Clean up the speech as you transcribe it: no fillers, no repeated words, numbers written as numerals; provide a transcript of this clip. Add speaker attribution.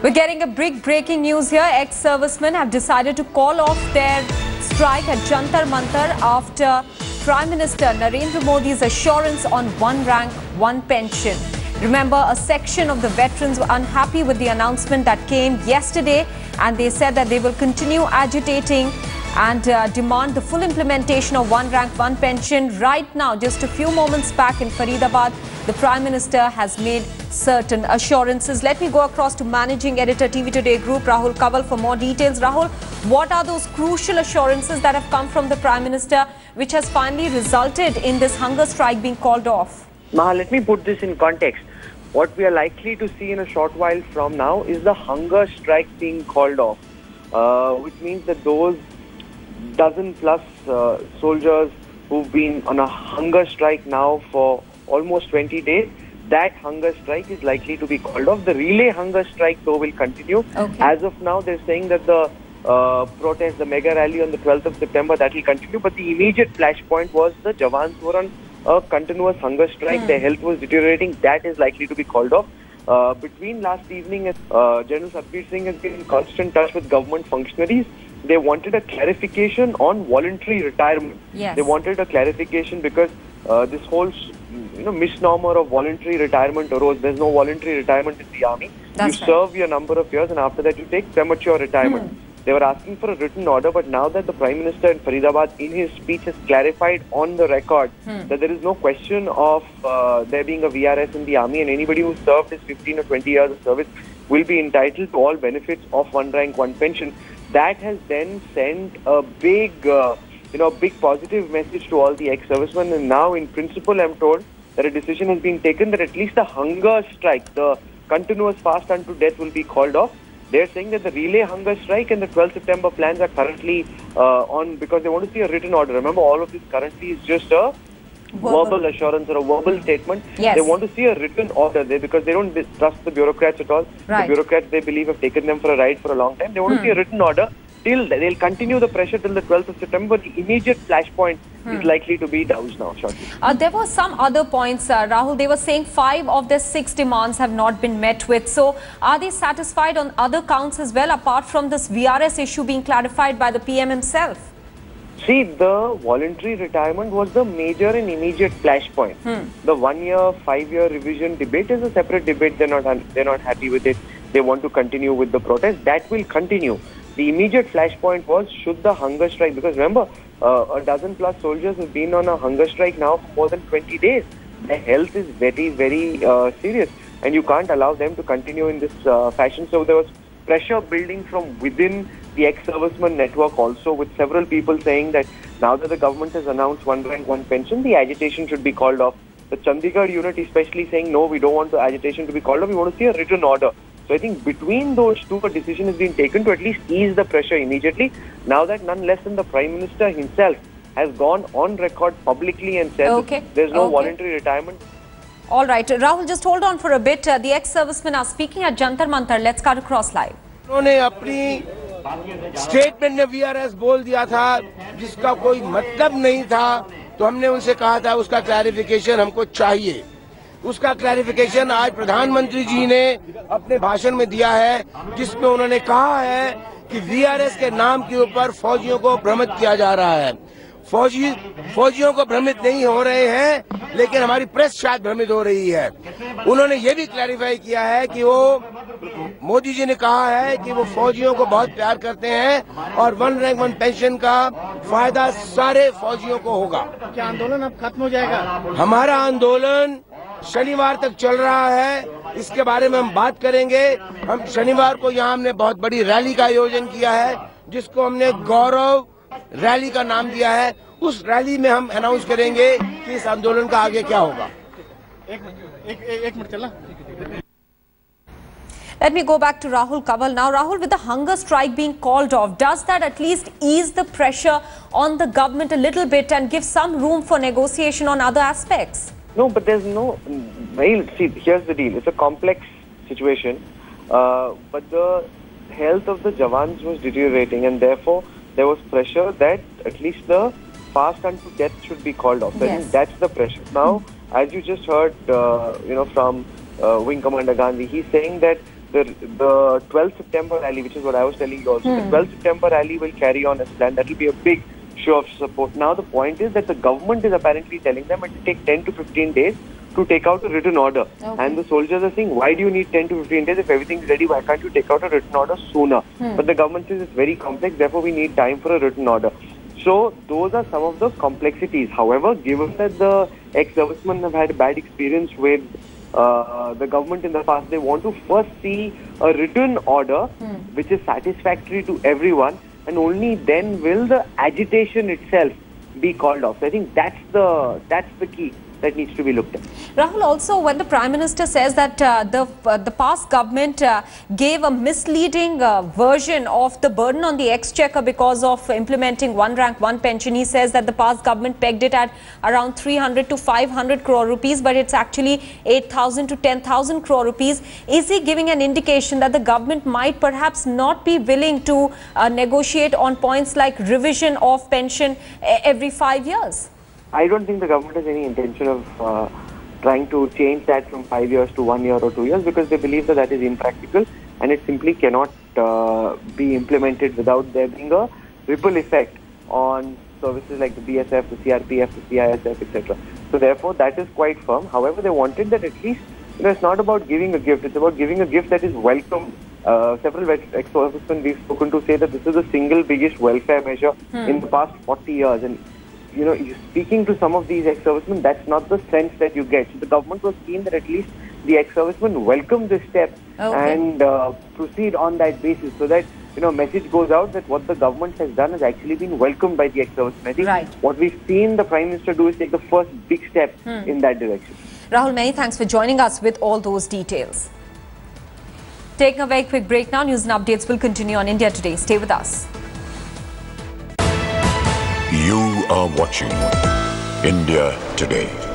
Speaker 1: We're getting a big breaking news here. Ex-servicemen have decided to call off their strike at Jantar Mantar after Prime Minister Narendra Modi's assurance on one rank, one pension. Remember, a section of the veterans were unhappy with the announcement that came yesterday, and they said that they will continue agitating and demand the full implementation of one rank, one pension. Right now, just a few moments back in Faridabad, the Prime Minister has made certain assurances. Let me go across to Managing Editor TV Today Group, Rahul Kanwal, for more details. Rahul, what are those crucial assurances that have come from the Prime Minister which has finally resulted in this hunger strike being called off?
Speaker 2: Maha, let me put this in context. What we are likely to see in a short while from now is the hunger strike being called off, which means that those dozen plus soldiers who've been on a hunger strike now for almost 20 days, that hunger strike is likely to be called off. The relay hunger strike, though, will continue.
Speaker 1: Okay.
Speaker 2: As of now, they're saying that the protest, the mega rally on the 12th of September, that will continue. But the immediate flashpoint was the Jawans who were on a continuous hunger strike. Their health was deteriorating. That is likely to be called off. Between last evening, General Satbir Singh has been in constant touch with government functionaries. They wanted a clarification on voluntary retirement.
Speaker 1: Yes.
Speaker 2: They wanted a clarification because this whole misnomer of voluntary retirement arose. There's no voluntary retirement in the army.
Speaker 1: That's
Speaker 2: you serve your number of years and after that you take premature retirement. They were asking for a written order, but now that the Prime Minister in Faridabad in his speech has clarified on the record that there is no question of there being a VRS in the army, and anybody who served his 15 or 20 years of service will be entitled to all benefits of one rank, one pension. That has then sent a big, big positive message to all the ex-servicemen. And now, in principle, I'm told that a decision has been taken that at least the hunger strike, the continuous fast unto death, will be called off. They're saying that the relay hunger strike and the 12 September plans are currently on because they want to see a written order. Remember, all of this currently is just a verbal assurance or a verbal statement.
Speaker 1: Yes.
Speaker 2: They want to see a written order there because they don't trust the bureaucrats at all.
Speaker 1: Right.
Speaker 2: The bureaucrats, they believe, have taken them for a ride for a long time. They want to see a written order. They'll continue the pressure till the 12th of September. The immediate flashpoint is likely to be doused now shortly.
Speaker 1: There were some other points, Rahul. They were saying 5 of their 6 demands have not been met with. So are they satisfied on other counts as well, apart from this VRS issue being clarified by the PM himself?
Speaker 2: See, the voluntary retirement was the major and immediate flashpoint. The 1 year, 5 year revision debate is a separate debate. They're not happy with it. They want to continue with the protest. That will continue. The immediate flashpoint was, should the hunger strike, because remember, a dozen plus soldiers have been on a hunger strike now for more than 20 days. Their health is very, very serious, and you can't allow them to continue in this fashion. So there was pressure building from within the ex-serviceman network also, with several people saying that now that the government has announced one rank, one pension, the agitation should be called off. The Chandigarh unit especially saying, no, we don't want the agitation to be called off, we want to see a written order. So I think between those two, a decision has been taken to at least ease the pressure immediately. Now that none less than the Prime Minister himself has gone on record publicly and said that there's no voluntary retirement.
Speaker 1: All right, Rahul, just hold on for a bit. The ex-servicemen are speaking at Jantar Mantar. Let's cut across live.
Speaker 3: उन्होंने अपनी statement में VRS बोल दिया था जिसका कोई मतलब नहीं था, तो हमने उनसे कहा था उसका क्लैरिफिकेशन हमको चाहिए। उसका क्लैरिफिकेशन आज प्रधानमंत्री जी ने अपने भाषण में दिया है, जिसमें उन्होंने कहा है कि वीआरएस के नाम के ऊपर फौजियों को भ्रमित किया जा रहा है। फौजियों को भ्रमित नहीं हो रहे हैं, लेकिन हमारी प्रेस शायद भ्रमित हो रही है। उन्होंने ये भी क्लैरिफाई किया है कि वो मोदी जी ने कहा है कि वो फौजियों को बहुत प्यार करते हैं और वन रैंक वन पेंशन का फायदा सारे फौजियों को होगा।
Speaker 4: क्या आंदोलन अब खत्म हो जाएगा?
Speaker 3: हमारा आंदोलन शनिवार तक चल रहा है, इसके बारे में हम बात करेंगे। हम शनिवार को यहाँ हमने बहुत बड़ी रैली का आयोजन किया है, जिसको हमने गौरव रैली का नाम दिया है। उस रैली में हम अनाउंस करेंगे कि इस आंदोलन का आगे क्या होगा।
Speaker 4: एक मिनट चलना।
Speaker 1: Let me go back to Rahul Kanwal now. Rahul, with the hunger strike being called off, does that at least ease the pressure on the government a little bit and give some room for negotiation on other aspects?
Speaker 2: No, but there's no... See, here's the deal. It's a complex situation, but the health of the Jawans was deteriorating, and therefore there was pressure that at least the fast unto death should be called off. So I think that's the pressure. Now, as you just heard, from Wing Commander Gandhi, he's saying that the 12th September rally, which is what I was telling you also, the 12th September rally will carry on as planned. That will be a big show of support. Now the point is that the government is apparently telling them it will take 10 to 15 days to take out a written order.
Speaker 1: Okay.
Speaker 2: And the soldiers are saying, why do you need 10 to 15 days if everything is ready? Why can't you take out a written order sooner? But the government says it's very complex, therefore we need time for a written order. So those are some of the complexities. However, given that the ex-servicemen have had a bad experience with the government in the past, they want to first see a written order which is satisfactory to everyone, and only then will the agitation itself be called off. So I think that's the key that needs to be looked at.
Speaker 1: Rahul, also when the Prime Minister says that the past government gave a misleading version of the burden on the exchequer because of implementing one rank, one pension, he says that the past government pegged it at around 300 to 500 crore rupees, but it's actually 8,000 to 10,000 crore rupees. Is he giving an indication that the government might perhaps not be willing to negotiate on points like revision of pension every 5 years?
Speaker 2: I don't think the government has any intention of trying to change that from 5 years to 1 year or 2 years, because they believe that that is impractical and it simply cannot be implemented without there being a ripple effect on services like the BSF, the CRPF, the CISF, etc. So therefore, that is quite firm. However, they wanted that at least, it's not about giving a gift, it's about giving a gift that is welcome. Several ex-servicemen we've spoken to say that this is the single biggest welfare measure in the past 40 years. And speaking to some of these ex-servicemen, that's not the sense that you get. So the government was keen that at least the ex-servicemen welcome this step and proceed on that basis, so that message goes out that what the government has done has actually been welcomed by the ex-servicemen. I think what we've seen the Prime Minister do is take the first big step in that direction.
Speaker 1: Rahul, many thanks for joining us with all those details. Taking a very quick break now. News and updates will continue on India Today. Stay with us.
Speaker 5: You are watching India Today.